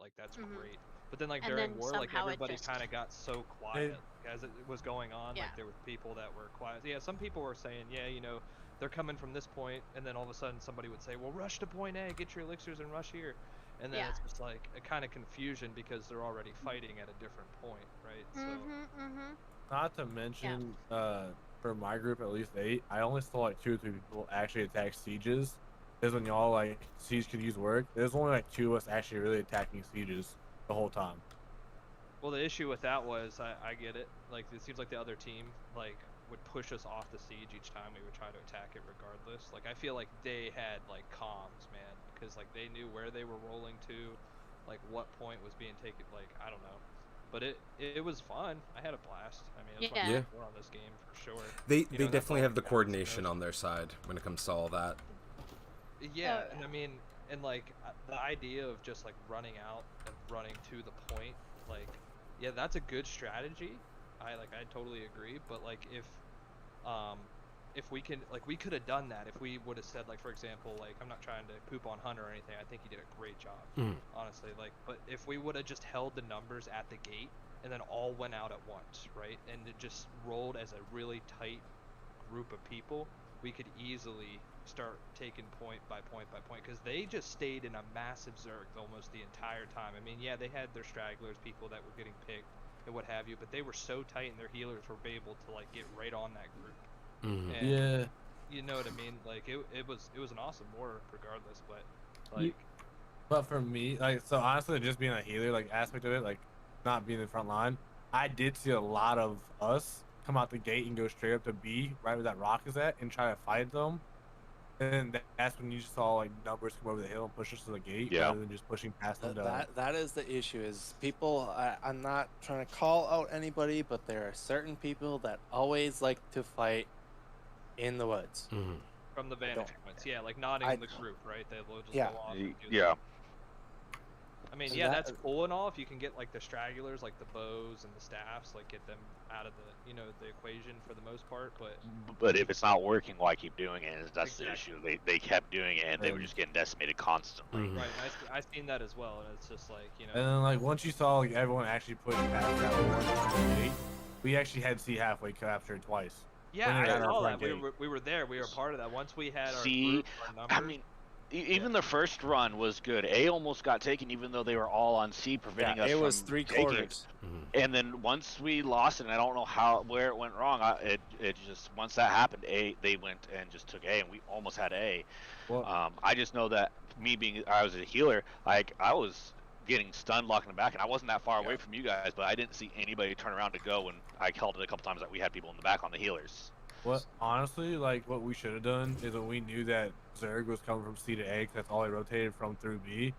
Like that's Mhm. great. But then like And during then war, like somehow it everybody just kind of got so quiet as it was going on. Like Yeah. there were people that were quiet. Yeah, some people were saying, yeah, they're coming from this point, and then all of a sudden somebody would say, well, rush to point A, get your elixirs and rush here. And then Yeah. it's just like a kind of confusion because they're already fighting at a different point, right? So Mhm. Not to mention, for my group, at least 8, I only saw like 2 or 3 people actually attack sieges. Because when y'all like siege could use work, there's only like 2 of us actually really attacking sieges the whole time. well, the issue with that was I get it. Like it seems like the other team like would push us off the siege each time we would try to attack it regardless. Like I feel like they had like comms, man, because like they knew where they were rolling to, like what point was being taken. Like I don't know, but it was fun. I had a blast. I mean, it was fun Yeah. to score on this game for sure. They And that's definitely all have that the counts coordination most. on their side when it comes to all that. Yeah, Oh, and yeah. I mean, and like the idea of just like running out and running to the point, like, yeah, that's a good strategy. I totally agree. But like if we can like we could have done that if we would have said like for example like I'm not trying to poop on Hunter or anything. I think he did a great job, honestly. Like, but if we would have just held the numbers at the gate and then all went out at once, right, and it just rolled as a really tight group of people, we could easily start taking point by point by point because they just stayed in a massive zerg almost the entire time. I mean, yeah, they had their stragglers, people that were getting picked and what have you, but they were so tight and their healers were able to like get right on that group. And Yeah. you know what I mean? Like it was an awesome war regardless, but like But for me, like, so honestly, just being a healer, like, aspect of it, like, not being in the front line, I did see a lot of us come out the gate and go straight up to B, right where that rock is at, and try to fight them. And that's when you just saw, like, numbers come over the hill and push us to the gate, Yeah. rather than just pushing past them to... That is the issue. Is people? I'm not trying to call out anybody, but there are certain people that always like to fight in the woods. from the I don't- vantage points, yeah, like not in the group, right? They will just Yeah. go off and do Yeah. that. I mean, And yeah, that- that's cool and all if you can get like the stragglers, like the bows and the staffs, like get them out of the the equation for the most part. But if it's not working, why keep doing it? And that's the Exactly. issue. They kept doing it, and they were just getting decimated constantly. Right, and I've seen that as well, and it's just like And then, like, once you saw, like, everyone actually push past that one gate, we actually had C halfway captured twice. Yeah, when they I ran our saw front that. gate. We were there. We were part of that. Once we had our See, group, our number. I mean, even the first run was good. A almost got taken, even though they were all on C, preventing us it from was 3/4. And then once we lost it, and I don't know where it went wrong. It just once that happened, they went and just took A, and we almost had A. Well, I just know that I was a healer. Like I was getting stunned, locking them back, and I wasn't that far away from you guys, but I didn't see anybody turn around to go. And I called it a couple times that we had people in the back on the healers. what honestly, like, what we should have done is when we knew that Zerg was coming from C to A, 'cause that's all they rotated from through B.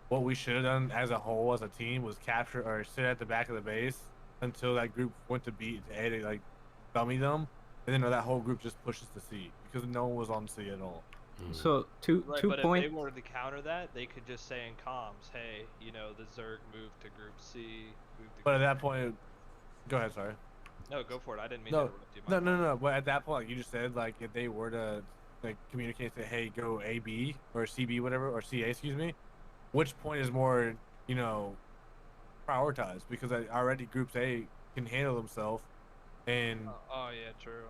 What we should have done as a whole, as a team, was capture or sit at the back of the base until that group went to B to A to like dummy them, and then that whole group just pushes to C because no one was on C at all. So two but points. if they wanted to counter that, they could just say in comms, "Hey, the Zerg moved to Group C." But at that point, go ahead. Sorry. No, go for it. I didn't mean No, to interrupt you. no. But at that point, like you just said, like if they were to like communicate, say, "Hey, go A B or C B, whatever, or C A, excuse me," which point is more, prioritized? Because already groups A can handle themselves, and Oh yeah, true.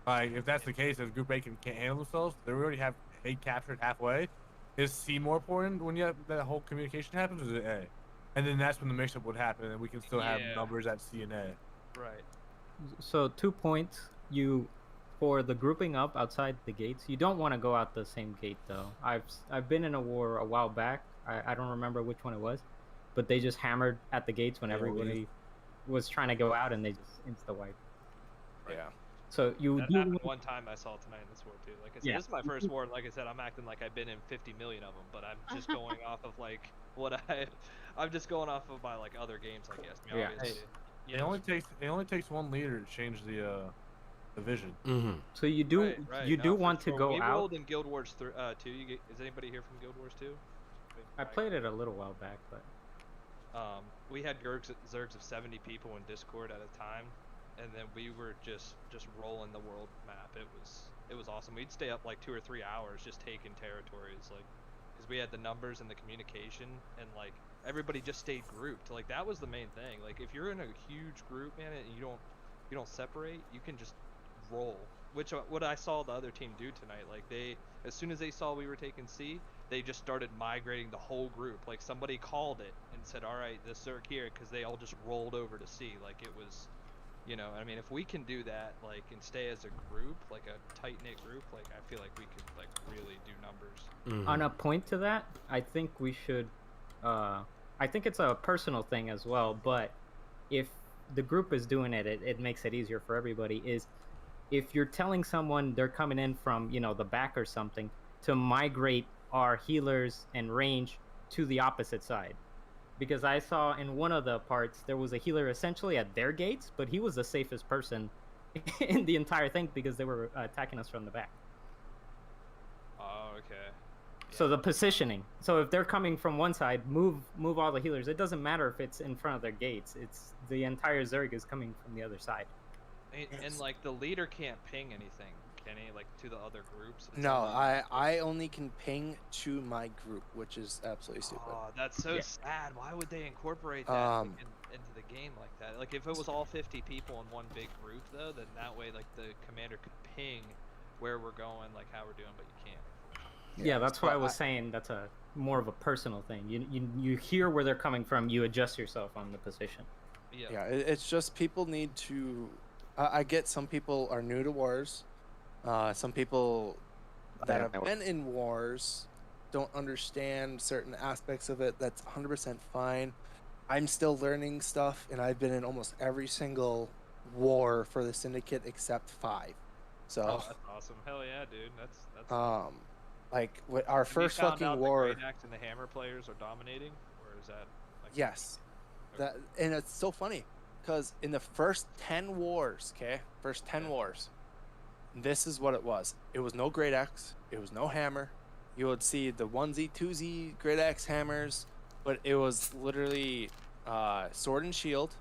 like if that's the case, if Group A can't handle themselves, they already have A captured halfway. Is C more important when that whole communication happens, or is it A? And then that's when the mix-up would happen, and we can still have numbers at C and A. Right. So 2 points. For the grouping up outside the gates, you don't want to go out the same gate though. I've been in a war a while back. I don't remember which one it was, but they just hammered at the gates when everybody was trying to go out, and they just insta wipe. Yeah. So That happened one time I saw tonight in this war too. Like I said, Yeah. this is my first war. Like I said, I'm acting like I've been in 50 million of them, but I'm just going off of like I'm just going off of my like other games, I guess. I mean, Yeah. obviously, It only takes one leader to change the vision. So you do No, for want to sure. go we out. rolled in Guild Wars 2. Is anybody here from Guild Wars 2? I played it a little while back, but we had Zergs of 70 people in Discord at a time, and then we were just rolling the world map. It was awesome. We'd stay up like 2 or 3 hours just taking territories, like because we had the numbers and the communication, and like everybody just stayed grouped. Like that was the main thing. Like if you're in a huge group, man, and you don't separate, you can just roll. Which what I saw the other team do tonight. Like they, as soon as they saw we were taking C, they just started migrating the whole group. Like somebody called it and said, "All right, the Zerg here," because they all just rolled over to C. Like it was, I mean, if we can do that, like, and stay as a group, like a tight knit group, like I feel like we could like really do numbers. On a point to that, I think we should. I think it's a personal thing as well, but if the group is doing it, it makes it easier for everybody. Is if you're telling someone they're coming in from the back or something, to migrate our healers and range to the opposite side, because I saw in one of the parts there was a healer essentially at their gates, but he was the safest person in the entire thing because they were attacking us from the back. Oh, okay. So the positioning. So if they're coming from one side, move all the healers. It doesn't matter if it's in front of their gates. It's the entire Zerg is coming from the other side. And like the leader can't ping anything, can he? Like to the other groups? It's No, only- I only can ping to my group, which is absolutely stupid. Oh, that's so Yeah. sad. Why would they incorporate that into the game like that? Like if it was all 50 people in one big group though, then that way like the commander could ping where we're going, like how we're doing, but you can't. Yeah, that's why I but was saying that's a more of a personal thing. You hear where they're coming from, you adjust yourself on the position. Yeah, it's just people need to. I get some people are new to wars. Some people that have been in wars don't understand certain aspects of it. That's 100% fine. I'm still learning stuff, and I've been in almost every single war for the Syndicate except 5. So, Oh, that's awesome. Hell yeah, dude. That's like with our Have you first found fucking out war. The Great Axe and the Hammer players are dominating, or is that? Like, Yes, Okay. that and it's so funny because in the first 10 wars, first 10 wars, this is what it was. It was no Great Axe. It was no hammer. You would see the 1Z, 2Z Great Axe hammers, but it was literally sword and shield,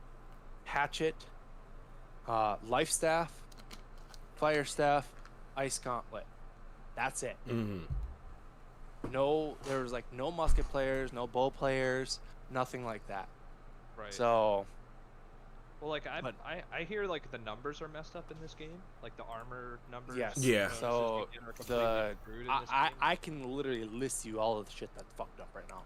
hatchet, life staff, fire staff, ice gauntlet. That's it. No, there was like no musket players, no bow players, nothing like that. Right. So, well, like but- I hear like the numbers are messed up in this game, like the armor numbers. yes. Yeah. it's just, So again, are completely screwed in this game. I can literally list you all of the shit that's fucked up right now.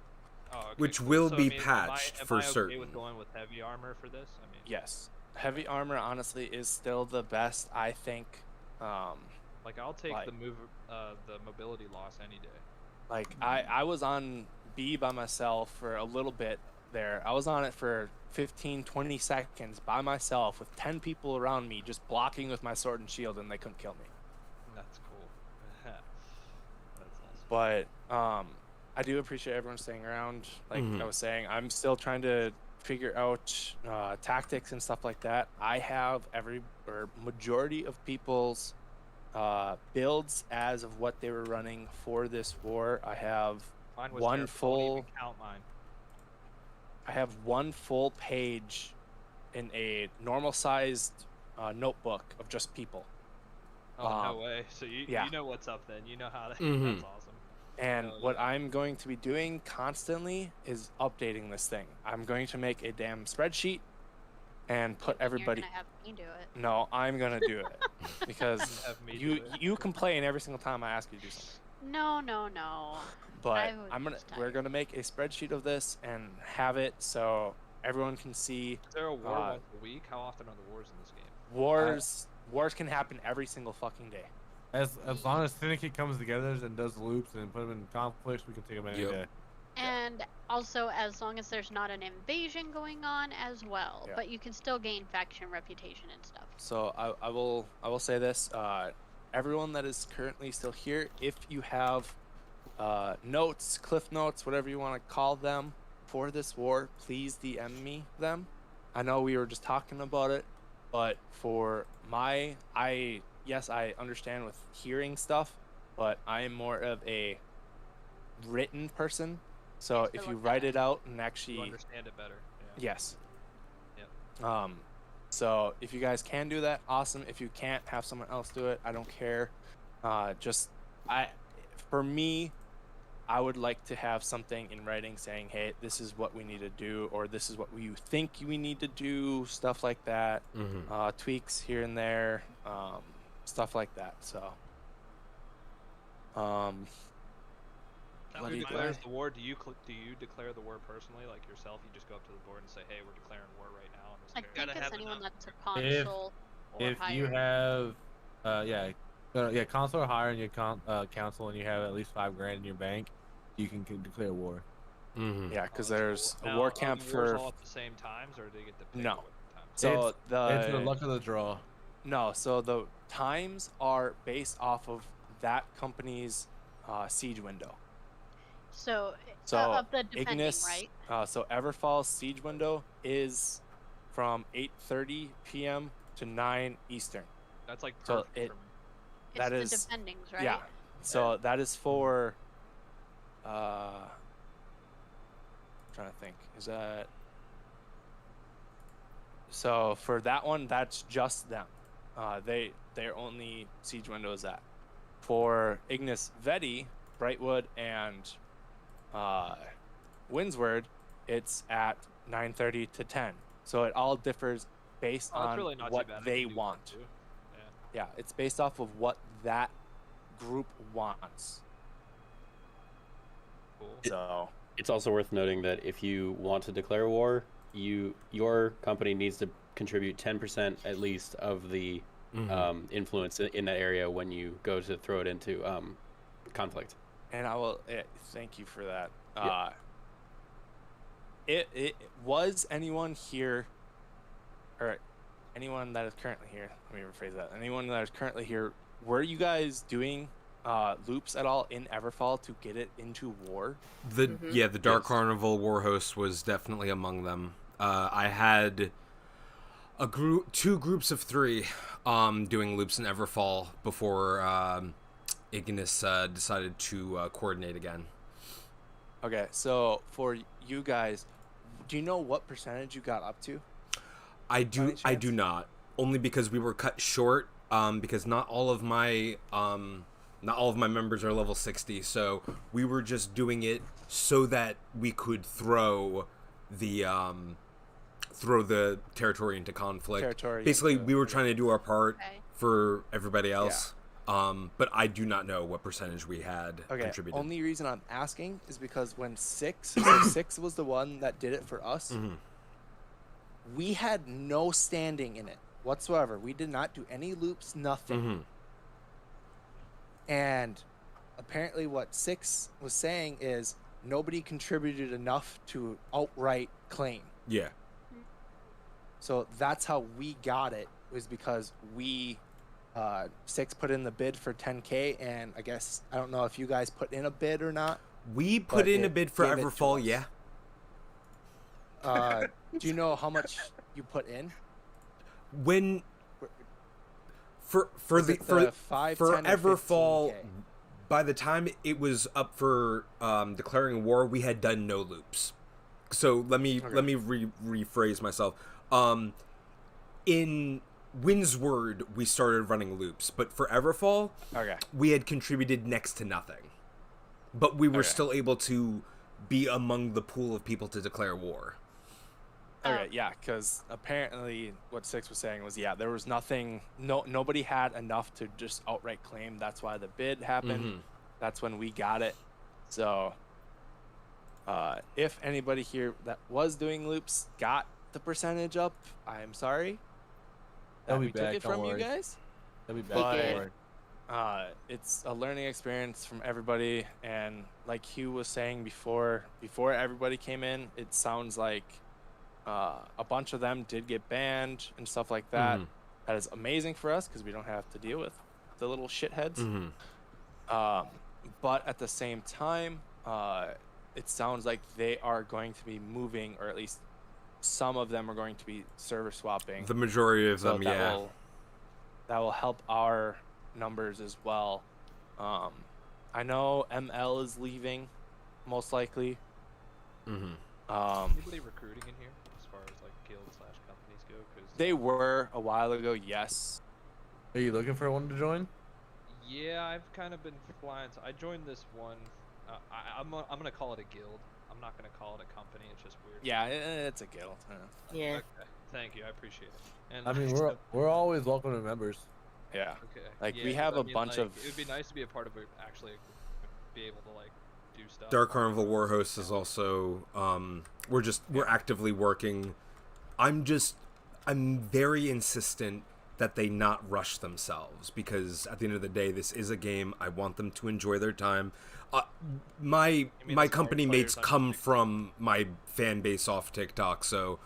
Oh, okay, Which cool. will So, be I mean, patched am for I okay certain. with going with heavy armor for this? I mean, Yes, heavy armor honestly is still the best. I think. like I'll take Like- the mobility loss any day. Like I was on B by myself for a little bit there. I was on it for 15, 20 seconds by myself with 10 people around me just blocking with my sword and shield, and they couldn't kill me. That's cool. That's awesome. But I do appreciate everyone staying around. Like I was saying, I'm still trying to figure out tactics and stuff like that. I have majority of people's builds as of what they were running for this war. I have Mine was one terrible. Don't even full- count mine. I have one full page in a normal sized notebook of just people. Oh no way! So you yeah. you know what's up then? You know how to. Mhm. That's awesome. And Hell what yeah. I'm going to be doing constantly is updating this thing. I'm going to make a damn spreadsheet and put everybody. You're gonna have me do it. No, I'm gonna do it because Have me you do it. you complain every single time I ask you to do something. No. But was I'm gonna just we're tired. gonna make a spreadsheet of this and have it so everyone can see. Is there a war uh, once a week? How often are the wars in this game? Wars can happen every single fucking day. As long as Syndicate comes together and does loops and put them in conflicts, we can take them any Yep. day. And also, as long as there's not an invasion going on as well, Yeah. but you can still gain faction reputation and stuff. So I will say this: everyone that is currently still here, if you have notes, cliff notes, whatever you want to call them, for this war, please DM me them. I know we were just talking about it, but for yes, I understand with hearing stuff, but I am more of a written person. So Yes, to if you look write at. it out and You actually understand it better. Yeah. yes. Yep. So if you guys can do that, awesome. If you can't, have someone else do it. I don't care. For me, I would like to have something in writing saying, hey, this is what we need to do, or this is what you think we need to do, stuff like that. Tweaks here and there, stuff like that. So, Who declares the war? Do you declare the war personally, like yourself? You just go up to the board and say, "Hey, we're declaring war right now." On this I area." think Gotta it's have anyone enough. that's a consul or If higher. you have, console or higher in your council, and you have at least $5,000 in your bank, you can declare war. Mm-hmm. yeah, because Oh, that's there's cool. a Now, war are camp the wars for all at the same times, or do they get to pick No. what times? so It's the luck of the draw. so the times are based off of that company's siege window. So, So of the defending, Ignis, right? so Everfall's siege window is from 8:30 p.m. to 9 Eastern. That's like So perfect it- for me. It's that the is- defendings, right? Yeah. So that is for trying to think. Is that so for that one, that's just them. Their only siege window is that. For Ignis Veti, Brightwood, and Windsward, it's at 9:30 to 10. So it all differs based Oh, it's on really not what too bad. I they can do that want. too. Yeah, it's based off of what that group wants. Cool. So It's also worth noting that if you want to declare war, your company needs to contribute 10% at least of the influence in that area when you go to throw it into conflict. and I will thank you for that. Yeah. It was anyone here, or anyone that is currently here. Let me rephrase that. Anyone that is currently here, were you guys doing loops at all in Everfall to get it into war? The Dark Yes. Carnival War Host was definitely among them. I had two groups of 3 doing loops in Everfall before Ignis decided to coordinate again. Okay, so for you guys, do you know what percentage you got up to? I do chance? not, only because we were cut short because not all of my members are level 60, so we were just doing it so that we could throw the territory into conflict. Basically, we were trying to do our part for everybody else. But I do not know what percentage we had contributed. Only reason I'm asking is because when Six was the one that did it for us, we had no standing in it whatsoever. We did not do any loops, nothing. And apparently what Six was saying is nobody contributed enough to outright claim. Yeah. So that's how we got it, was because we Six put in the bid for 10K, and I guess I don't know if you guys put in a bid or not. We put in a bid for gave it to Everfall, us. yeah. Do you know how much you put in? When for Was it the 5, 10, or Everfall, 15K? by the time it was up for declaring war, we had done no loops. So let me rephrase myself. In Windsward, we started running loops, but for Everfall, we had contributed next to nothing. But we were still able to be among the pool of people to declare war. Okay, yeah, because apparently what Six was saying was, there was nothing, nobody had enough to just outright claim. That's why the bid happened. That's when we got it. So, if anybody here that was doing loops got the percentage up, I'm sorry that we took it from you guys. They'll be back. Don't worry. It's a learning experience from everybody, and like Hugh was saying before everybody came in, it sounds like a bunch of them did get banned and stuff like that. That is amazing for us because we don't have to deal with the little shitheads. But at the same time, it sounds like they are going to be moving, or at least some of them are going to be server swapping. The majority of them, that will help our numbers as well. I know ML is leaving, most likely. Anybody recruiting in here as far as like guild/companies go? Cause They were a while ago, yes. Are you looking for one to join? yeah, I've kind of been flying. So I joined this one I'm gonna call it a guild. I'm not gonna call it a company. It's just weird. Yeah, it's a guild. Yeah. Okay. Thank you. I appreciate it. And I mean, we're always welcome to members. Yeah. okay. Like, Yeah, we 'cause have I a mean, bunch like, of- It would be nice to be a part of actually be able to like do stuff. Dark Carnival Warhost is also we're actively working. I'm very insistent that they not rush themselves, because at the end of the day, this is a game. I want them to enjoy their time. My the company smart mates players on come TikTok? from my fan base off TikTok, so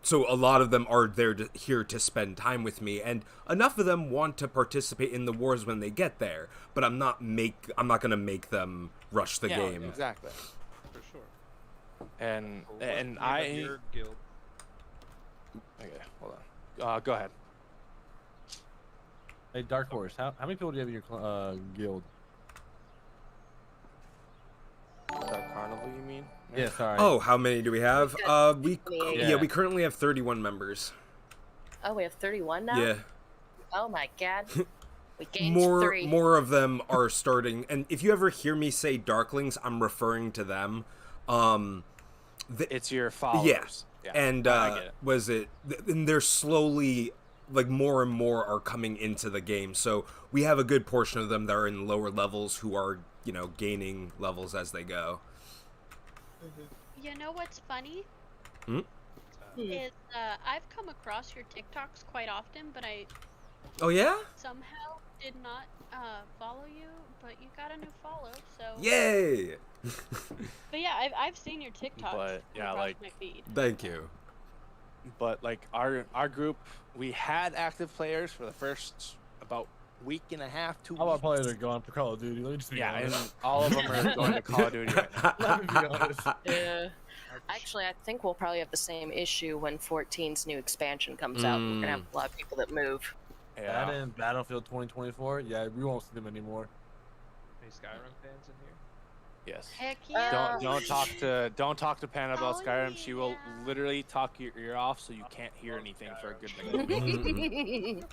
so a lot of them are here to spend time with me, and enough of them want to participate in the wars when they get there. But I'm not gonna make them rush the Yeah, game. exactly. For sure. And Well, what's the name of your guild? Okay, hold on. Go ahead. Hey, Dark Horse, how many people do you have in your guild? Dark Carnival, you mean? Yeah, sorry. Oh, how many do we have? We 28. yeah, we currently have 31 members. Oh, we have 31 now? Yeah. Oh my god. We gained More 3. of them are starting, and if you ever hear me say Darklings, I'm referring to them. It's your followers. Yeah. And I get it. was it? And they're slowly, like, more and more are coming into the game. So we have a good portion of them that are in lower levels who are, gaining levels as they go. You know what's funny? Hmm? Is I've come across your TikToks quite often, but I Oh yeah? somehow did not follow you. But you got a new follow, so. Yay! But yeah, I've seen your TikToks. But, yeah, across like- my feed. Thank you. But like our group, we had active players for the first about week and a half, 2 weeks. All our players are going for Call of Duty. Let me just be Yeah, and honest. all of them are going to Call of Duty right now. Let me be honest. Yeah. Actually, I think we'll probably have the same issue when 14's new expansion comes out. We're gonna have a lot of people that move. That Yeah. and Battlefield 2024. Yeah, we won't see them anymore. Any Skyrim fans in here? Yes. Heck yeah. Don't talk to Panda about Oh, Skyrim. She will yeah. literally talk your ear off so you can't hear anything for a good minute.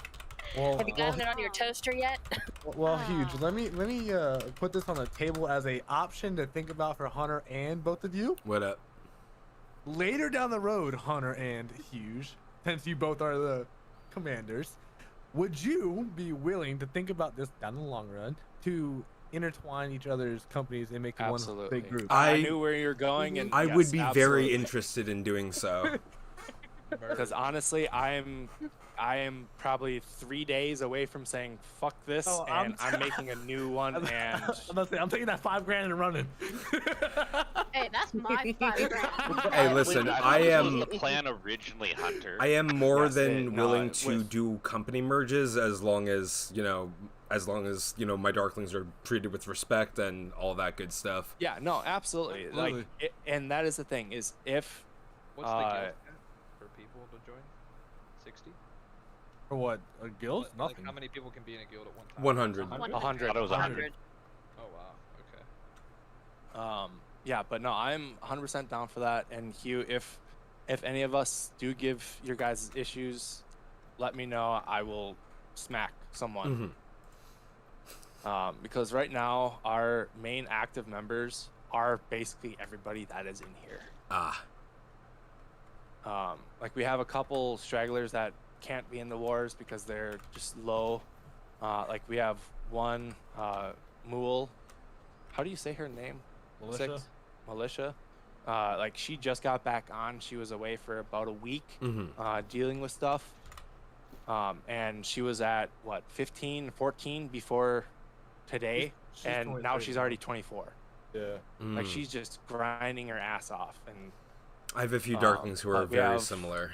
Well, Have you gotten it on your toaster yet? Huge. Let me put this on the table as a option to think about for Hunter and both of you. What up? Later down the road, Hunter and Huge, since you both are the commanders, would you be willing to think about this down the long run to intertwine each other's companies and make Absolutely. one big group? I knew where you're going, and I yes, would be very absolutely. interested in doing so. Because honestly, I am probably 3 days away from saying fuck this, Oh, and I'm making a new one. And I'm taking that $5,000 and running. Hey, that's my $5,000. Hey, listen, Wait, I this am was the plan originally, Hunter. I am more Yes, than no, willing to with- do company merges as long as my Darklings are treated with respect and all that good stuff. yeah, no, absolutely. Like, Absolutely. and that is the thing is if What's the guild cap for people to join? 60? For what? A guild? Like, Nothing. how many people can be in a guild at one time? 100. 100. thought it was 100. Oh wow. Okay. Yeah, but no, I'm 100% down for that. And Hugh, if any of us do give your guys issues, let me know. I will smack someone. Because right now our main active members are basically everybody that is in here. Like we have a couple stragglers that can't be in the wars because they're just low. Like we have one Mool. How do you say her name? Militia? Militia. Like she just got back on. She was away for about a week dealing with stuff. And she was at what 15, 14 before today, She's and 23 now she's now. already 24. Yeah. Like she's just grinding her ass off, and I have a few Darklings who are but we very have- similar.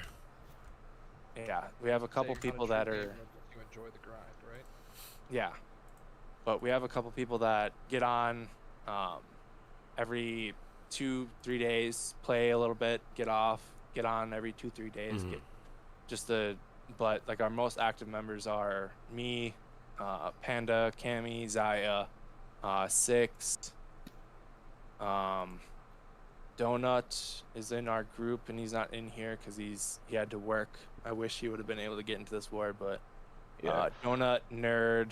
yeah, we have a couple Saying how people to that treat are game lets you enjoy the grind, right? yeah, but we have a couple people that get on every 2-3 days, play a little bit, get off, get on every 2-3 days, get just but like our most active members are me, Panda, Cammy, Zaya, Six, Donut is in our group and he's not in here because he had to work. I wish he would have been able to get into this war, but Yeah. Donut, Nerd,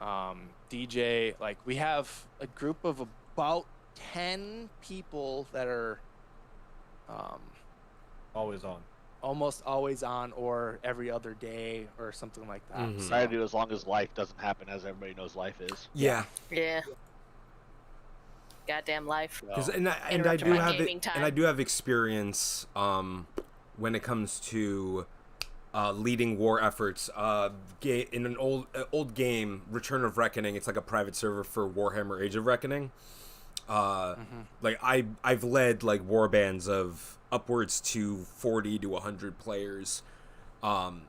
DJ. Like we have a group of about 10 people that are Always on. almost always on, or every other day, or something like that. Mhm. Try to do as long as life doesn't happen, as everybody knows life is. Yeah. Yeah. Goddamn life. Because So, and I Interrupt do my have gaming it, time. and I do have experience when it comes to leading war efforts. In an old game, Return of Reckoning, it's like a private server for Warhammer Age of Reckoning. Like I've led like war bands of upwards to 40 to 100 players. And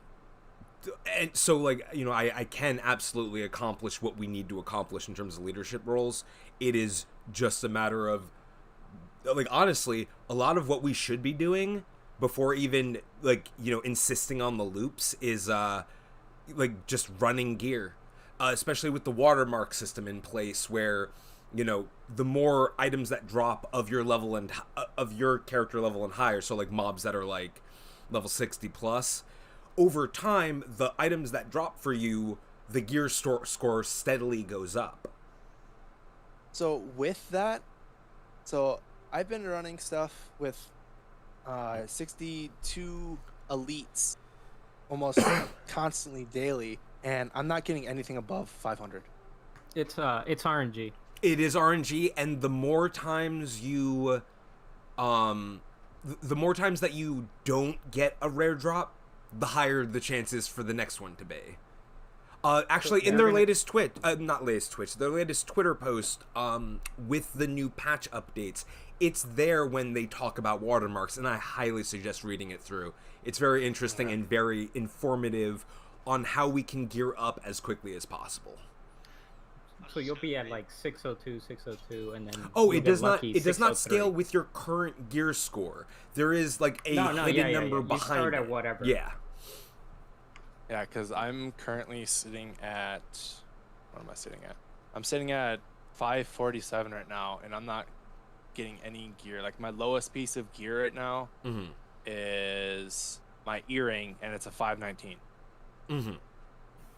so like, you know, I can absolutely accomplish what we need to accomplish in terms of leadership roles. It is just a matter of, like, honestly, a lot of what we should be doing before even, like, you know, insisting on the loops is like just running gear, especially with the watermark system in place, where, you know, the more items that drop of your level and of your character level and higher, so like mobs that are like level 60 plus, over time the items that drop for you, the gear score steadily goes up. So with that, so I've been running stuff with 62 elites almost constantly daily, and I'm not getting anything above 500. It's RNG. It is RNG, and the more times you the more times that you don't get a rare drop, the higher the chances for the next one to be. Actually, in their latest their latest Twitter post, with the new patch updates, it's there when they talk about watermarks, and I highly suggest reading it through. It's very interesting and very informative on how we can gear up as quickly as possible. So you'll be at like 602, 602, and then Oh, you'll it get does not. lucky, It does not 603. scale with your current gear score. There is like a hidden number You behind start it. at whatever. Yeah. Yeah, because I'm currently sitting at, what am I sitting at? I'm sitting at 547 right now, and I'm not getting any gear. Like my lowest piece of gear right now Mm-hmm. is my earring, and it's a 519, Mm-hmm.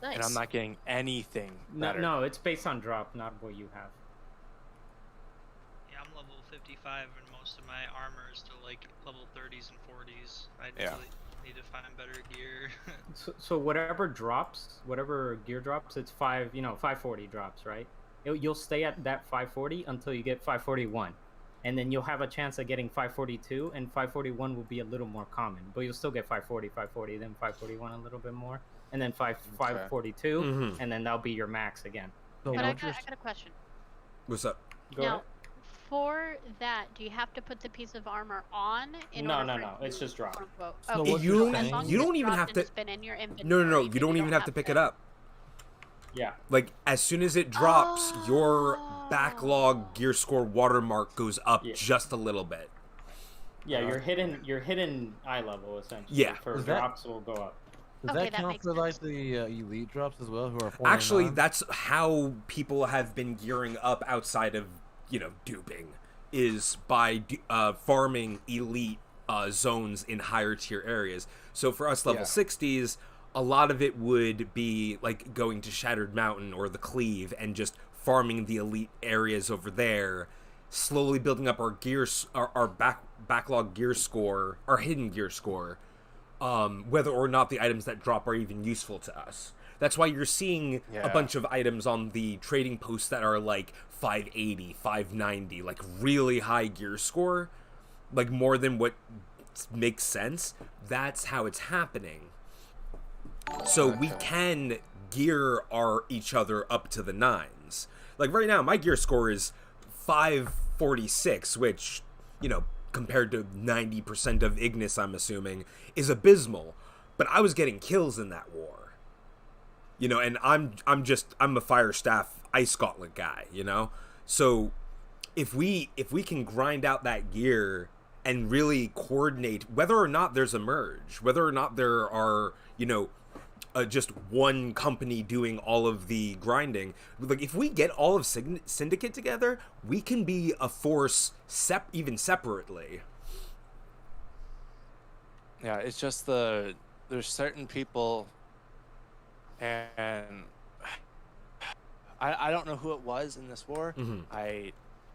Nice. and I'm not getting anything No, better. no, it's based on drop, not what you have. Yeah, I'm level 55 and most of my armor is still like level 30s and 40s. I Yeah. really need to find better gear. So whatever drops, whatever gear drops, it's 540 drops, right? You'll stay at that 540 until you get 541, and then you'll have a chance of getting 542, and 541 will be a little more common, but you'll still get 540, then 541 a little bit more, and then 542, Mhm. and then that'll be your max again. So But I once got, you're I got a question. What's up? Go Now, ahead. for that, do you have to put the piece of armor on? No, order no, for no, it it's to, just drop. quote unquote- So Okay, what You you're so as saying- long as you it's don't even dropped have and to- It's been in your inventory, No. You then don't even have to pick it up. Yeah. Like, as soon as it drops, your backlog gear score watermark goes up Yeah. just a little bit. Yeah, your hidden eye level essentially. Yeah. For Is that- drops will go up. Does Okay, that that count makes for like sense. the elite drops as well, who are 499? Actually, that's how people have been gearing up outside of, duping, is by farming elite zones in higher tier areas. So for us level Yeah. 60s, a lot of it would be like going to Shattered Mountain or the Cleave and just farming the elite areas over there, slowly building up our backlog gear score, our hidden gear score, whether or not the items that drop are even useful to us. That's why you're seeing a Yeah. bunch of items on the trading posts that are like 580, 590, like really high gear score, like more than what makes sense. That's how it's happening. So we can gear each other up to the nines. Like right now, my gear score is 546, which, compared to 90% of Ignis, I'm assuming, is abysmal. But I was getting kills in that war. And I'm a Fire Staff Ice Gauntlet guy, So if we can grind out that gear and really coordinate whether or not there's a merge, whether or not there are, just one company doing all of the grinding. Like, if we get all of Syndicate together, we can be a force even separately. Yeah, it's just there's certain people, and I don't know who it was in this war. Mhm.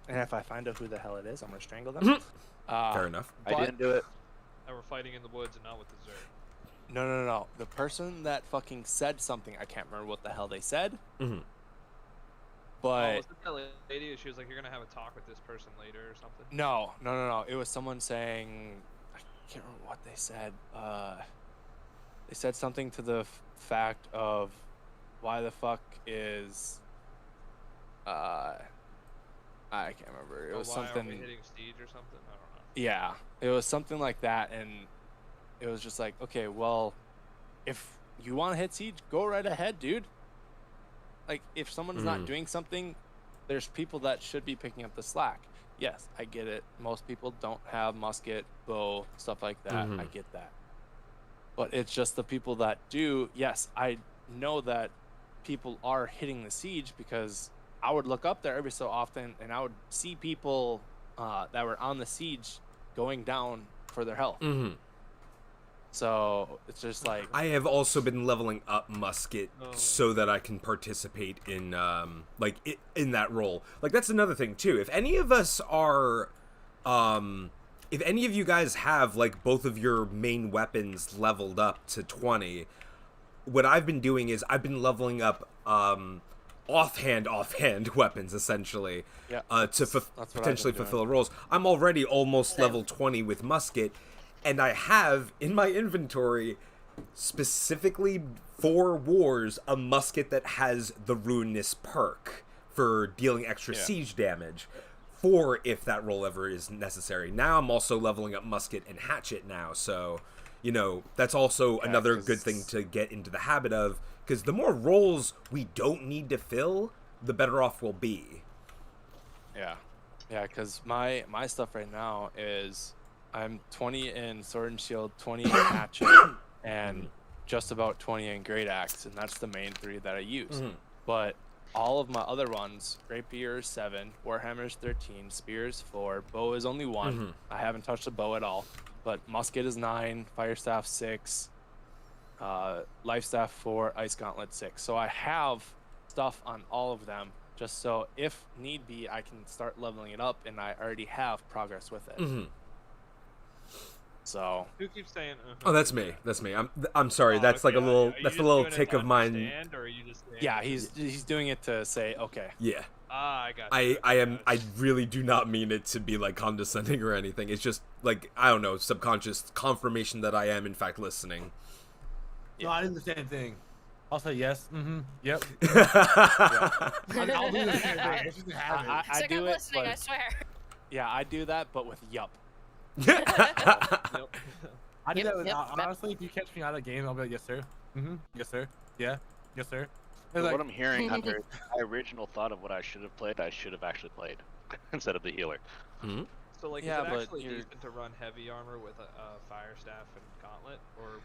And if I find out who the hell it is, I'm gonna strangle them. Fair enough. I didn't do it. And we're fighting in the woods and not with the Zerg. No. The person that fucking said something, I can't remember what the hell they said. Mhm. But was it that lady? She was like, "You're gonna have a talk with this person later or something." no. It was someone saying, I can't remember what they said. They said something to the fact of, why the fuck is, I can't remember. It was Why something. Are we hitting siege or something? I don't know. Yeah, it was something like that, and it was just like, okay, well, if you want to hit siege, go right ahead, dude. Like, if someone's not doing something, there's people that should be picking up the slack. Yes, I get it. Most people don't have musket, bow, stuff like that. I get that. But it's just the people that do. Yes, I know that people are hitting the siege, because I would look up there every so often and I would see people that were on the siege going down for their health. So it's just like, I have also been leveling up musket so that I can participate in in that role. Like, that's another thing too. If any of us are if any of you guys have like both of your main weapons leveled up to 20, what I've been doing is I've been leveling up offhand weapons essentially to potentially fulfill roles. I'm already almost level 20 with musket, and I have in my inventory specifically for wars a musket that has the ruinous perk for dealing extra siege damage for if that roll ever is necessary. Now I'm also leveling up musket and hatchet now, so you know that's also another good thing to get into the habit of, because the more roles we don't need to fill, the better off we'll be. Yeah, because my stuff right now is I'm 20 in sword and shield, 20 in hatchet, and just about 20 in great axe, and that's the main three that I use. But all of my other ones, rapier is 7, warhammer is 13, spear is 4, bow is only 1. I haven't touched a bow at all. But musket is 9, fire staff 6, life staff 4, ice gauntlet 6. So I have stuff on all of them, just so if need be, I can start leveling it up, and I already have progress with it. So who keeps saying? Oh, that's me. That's me. I'm sorry. That's like a little. That's a little tick of mine. Or are you just yeah, he's doing it to say okay. Yeah. I got. I really do not mean it to be like condescending or anything. It's just like, I don't know, subconscious confirmation that I am in fact listening. No, I did the same thing. I'll say yes. Yep. I'll do the same thing. It's just a habit. I do I'm it, listening, but, I swear. yeah, I do that, but with yup. I do that with, Yep. honestly, if you catch me out of the game, I'll be like, yes, sir. Yes, sir. Yeah. Yes, sir. So It's what like, I'm hearing under my original thought of what I should have played, I should have actually played instead of the healer. So like, Yeah, is it but actually you're- decent to run heavy armor with a fire staff and gauntlet, or?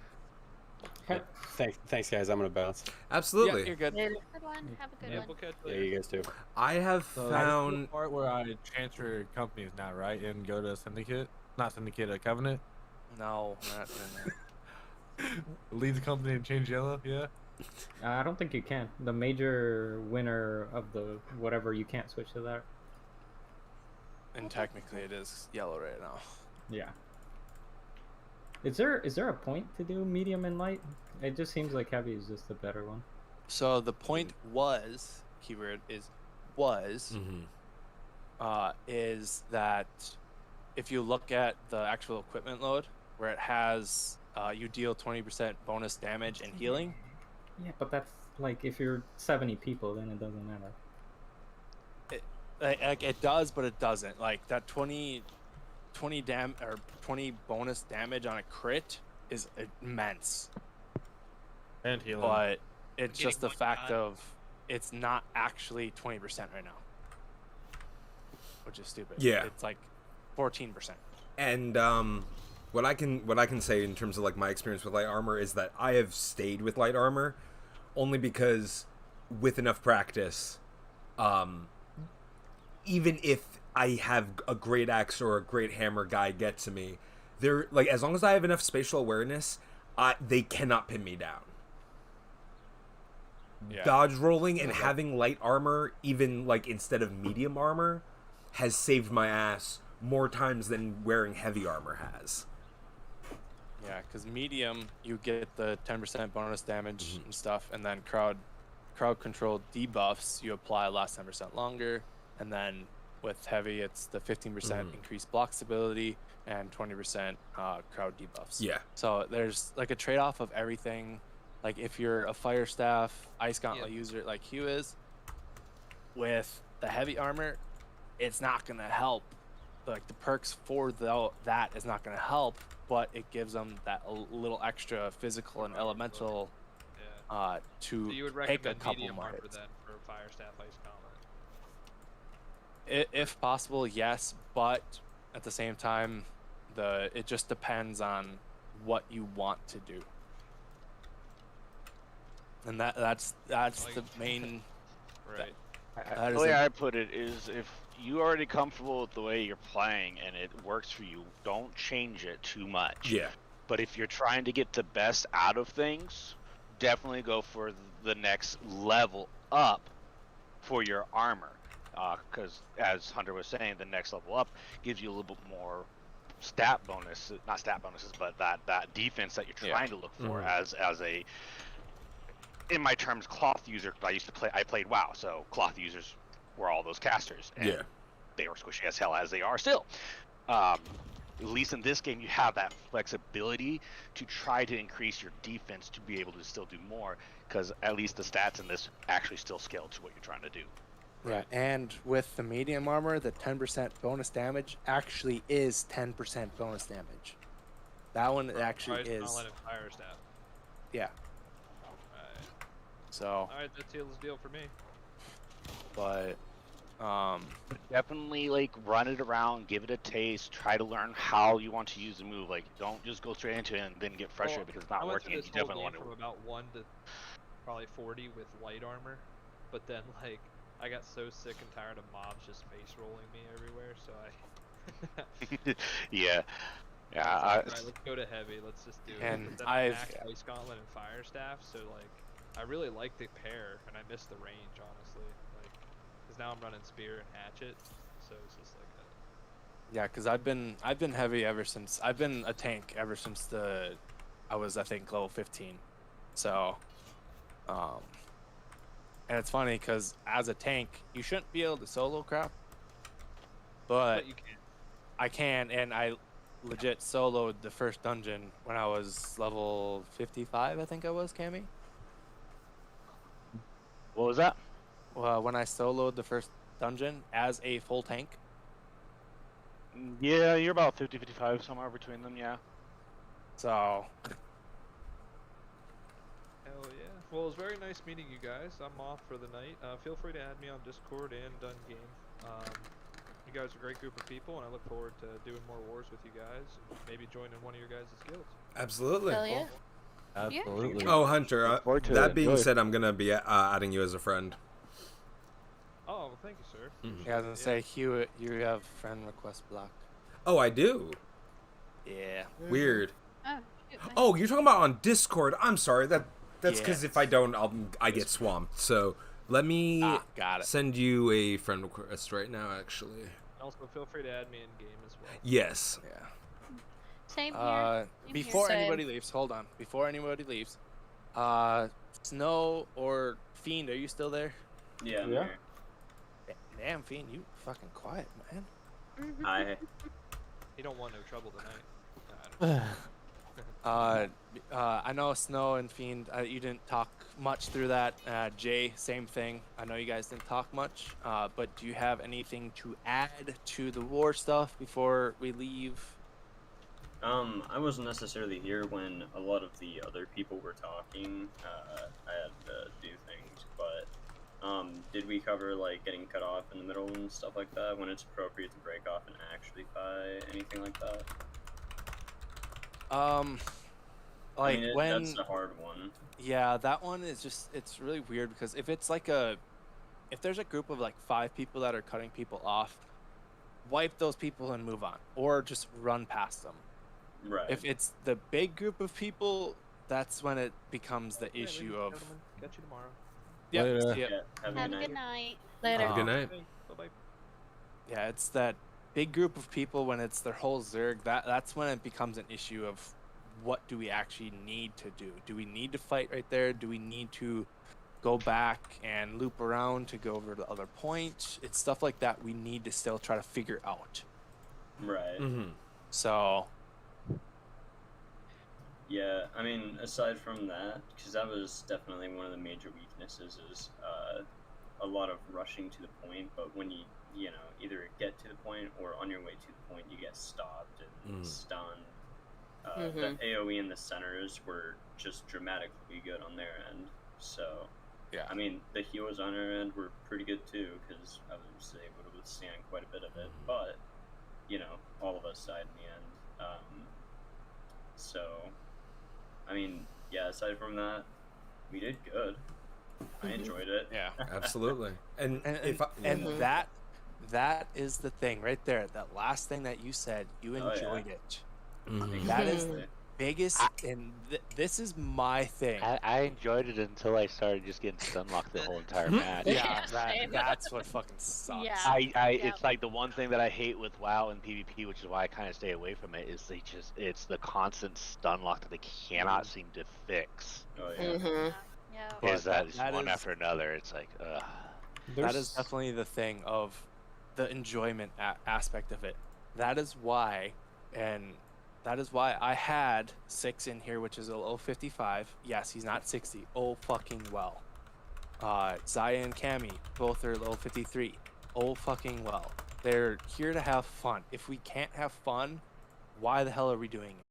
Thanks, guys. I'm gonna bounce. Absolutely. Yeah, you're good. Good one. Have a good one. We'll catch Yeah, later. you guys too. I have so that's the found. part where I transfer companies now, right? And go to Syndicate. Not Syndicate, a Covenant. No, not doing that. Leave the company and change yellow, yeah? I don't think you can. The major winner of the whatever, you can't switch to that. And technically, it is yellow right now. Yeah. Is there a point to do medium and light? It just seems like heavy is just the better one. So the point was, keyword is was, is that if you look at the actual equipment load, where it has you deal 20% bonus damage and healing. Yeah, but that's like if you're 70 people, then it doesn't matter. It does, but it doesn't. Like that 20 bonus damage on a crit is immense. And healing. But it's Getting just the one fact shot. of it's not actually 20% right now, which is stupid. Yeah. It's like 14%. And what I can say in terms of like my experience with light armor is that I have stayed with light armor only because with enough practice, even if I have a great axe or a great hammer guy get to me, they're like, as long as I have enough spatial awareness, they cannot pin me down. Yeah. dodge rolling and Okay. having light armor, even like instead of medium armor, has saved my ass more times than wearing heavy armor has. Yeah, because medium, you get the 10% bonus damage and stuff, and then crowd control debuffs, you apply last 10% longer, and then with heavy, it's the 15% increased block stability and 20% crowd debuffs. Yeah. So there's like a trade-off of everything. Like if you're a fire staff, ice gauntlet user like Hugh is, with the heavy armor, it's not gonna help. Like the perks for that is not gonna help, but it gives them that little extra physical and elemental to So you would take a recommend couple medium more armor hits. then for Fire Staff Ice Gauntlet? If possible, yes, but at the same time, it just depends on what you want to do, and that's Like- the main. Right. That The is way a- I put it is, if you're already comfortable with the way you're playing and it works for you, don't change it too much. Yeah. But if you're trying to get the best out of things, definitely go for the next level up for your armor. Because as Hunter was saying, the next level up gives you a little bit more stat bonus, not stat bonuses, but that defense that you're trying to look for as a, in my terms, cloth user. I played WoW, so cloth users were all those casters, and they were squishy as hell as they are still. At least in this game, you have that flexibility to try to increase your defense to be able to still do more, because at least the stats in this actually still scale to what you're trying to do. Yeah, and with the medium armor, the 10% bonus damage actually is 10% bonus damage. That one actually is. Gauntlet and Fire Staff. Yeah. Alright. So, Alright, that seals the deal for me. but Definitely like run it around, give it a taste, try to learn how you want to use the move. Like, don't just go straight into it and then get frustrated because it's not I went working. through You this whole definitely game want from about 1 to probably 40 with light armor, but then like I got so sick and tired of mobs just face rolling me everywhere, so I yeah. Yeah, Alright, let's go to heavy. Let's just do it. And But then I've- max Ice Gauntlet and Fire Staff, so like I really like the pair, and I miss the range honestly. Like, because now I'm running spear and hatchet, so it's just like yeah, because I've been heavy ever since I've been a tank ever since I was, I think, level 15. So, and it's funny because as a tank, you shouldn't be able to solo crap, but you can. I can, and I legit soloed the first dungeon when I was level 55, I think I was, Cammy. What was that? Well, when I soloed the first dungeon as a full tank. Yeah, you're about 50-55, somewhere between them, yeah. So, Hell yeah. Well, it was very nice meeting you guys. I'm off for the night. Feel free to add me on Discord and Dun Game. You guys are a great group of people, and I look forward to doing more wars with you guys, and maybe joining one of your guys' guilds. Absolutely. Hell yeah. absolutely. Oh, Hunter. forward to That it. being Enjoy. said, I'm gonna be adding you as a friend. Oh, well, thank you, sir. Yeah, I was gonna say, Hugh, you have friend request block. Oh, I do. Yeah. Weird. Oh, shoot, my- Oh, you're talking about on Discord. I'm sorry. That's because Yeah. if I don't, I get swamped. So let me Got it. send you a friend request right now. Actually, And also, feel free to add me in game as well. yes. Yeah. Same here. Before Same. anybody leaves, hold on. Before anybody leaves, Snow or Fiend, are you still there? Yeah. I'm Yeah. here. Damn, Fiend, you fucking quiet, man. Hi. You don't want no trouble tonight. I know Snow and Fiend, you didn't talk much through that. Jay, same thing. I know you guys didn't talk much, but do you have anything to add to the war stuff before we leave? I wasn't necessarily here when a lot of the other people were talking. I had to do things, but did we cover like getting cut off in the middle and stuff like that when it's appropriate to break off and actually fight, anything like that? Like I mean, when that's a hard one. yeah, that one is just, it's really weird because if it's like if there's a group of like 5 people that are cutting people off, wipe those people and move on, or just run past them. Right. If it's the big group of people, that's when it becomes the Yeah, issue ladies and of gentlemen, catch you tomorrow. Yep. Later. See ya. Yeah, have a Have good a night. good night. Later. Have a good night. Bye bye. Yeah, it's that big group of people when it's their whole Zerg. That's when it becomes an issue of what do we actually need to do? Do we need to fight right there? Do we need to go back and loop around to go over to the other point? It's stuff like that we need to still try to figure out. Right. Mm-hmm. So Yeah, I mean, aside from that, because that was definitely one of the major weaknesses is a lot of rushing to the point, but when you know, either get to the point or on your way to the point, you get stopped and stunned. The AoE in the centers were just dramatically good on their end. So, yeah, I mean, the heals on our end were pretty good too, because I was able to withstand quite a bit of it. But, you know, all of us died in the end. So, I mean, yeah, aside from that, we did good. I enjoyed it. yeah. Absolutely. And, And if I, that is the thing right there. That last thing that you said, you Oh, yeah. enjoyed it. Mhm. That is the Exactly. biggest, and this is my thing. I enjoyed it until I started just getting stun locked the whole entire match. Yeah, Same. that's what fucking sucks. Yeah. It's Yep. like the one thing that I hate with WoW and PvP, which is why I kind of stay away from it, is it's the constant stun lock that they cannot seem to fix. Oh, yeah. Yeah. But Is that it's that one is- after another? It's like, ugh. That is definitely the thing of the enjoyment aspect of it. That is why, and that is why I had 6 in here, which is a low 55. Yes, he's not 60. Oh, fucking well. Zaya and Cammy, both are low 53. Oh, fucking well. They're here to have fun. If we can't have fun, why the hell are we doing it?